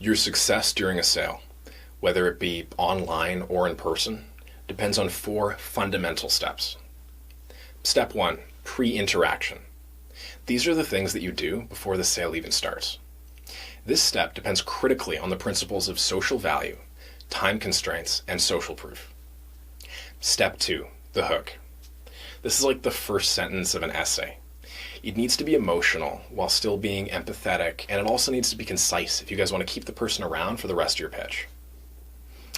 Your success during a sale, whether it be online or in person, depends on 4 fundamental steps. Step 1, pre-interaction. These are the things that you do before the sale even starts. This step depends critically on the principles of social value, time constraints, and social proof. Step 2, the hook. This is like the first sentence of an essay. It needs to be emotional while still being empathetic, and it also needs to be concise if you guys want to keep the person around for the rest of your pitch.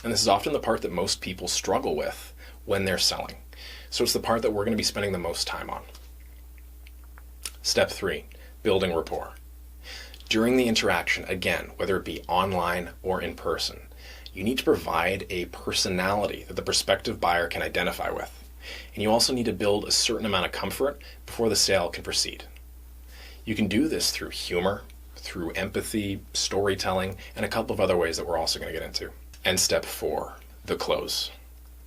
And this is often the part that most people struggle with when they're selling. So it's the part that we're going to be spending the most time on. Step 3, building rapport. During the interaction, again, whether it be online or in person, you need to provide a personality that the prospective buyer can identify with. And you also need to build a certain amount of comfort before the sale can proceed. You can do this through humor, through empathy, storytelling, and a couple of other ways that we're also going to get into. And step 4, the close.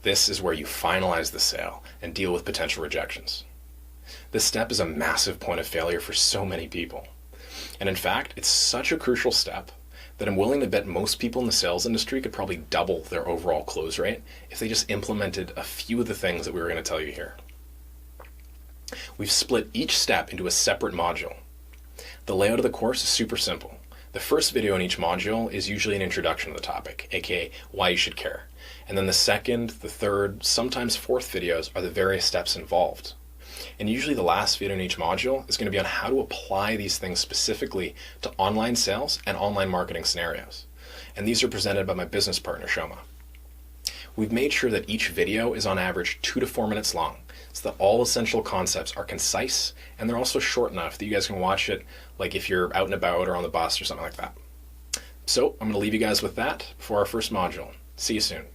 This is where you finalize the sale and deal with potential rejections. This step is a massive point of failure for so many people. And in fact, it's such a crucial step that I'm willing to bet most people in the sales industry could probably double their overall close rate if they just implemented a few of the things that we were going to tell you here. We've split each step into a separate module. The layout of the course is super simple. The first video in each module is usually an introduction to the topic, aka why you should care. And then the second, the third, sometimes fourth videos are the various steps involved. And usually the last video in each module is going to be on how to apply these things specifically to online sales and online marketing scenarios. And these are presented by my business partner, Shoma. We've made sure that each video is on average 2 to 4 minutes long, so that all essential concepts are concise, and they're also short enough that you guys can watch it like if you're out and about or on the bus or something like that. So I'm going to leave you guys with that for our first module. See you soon.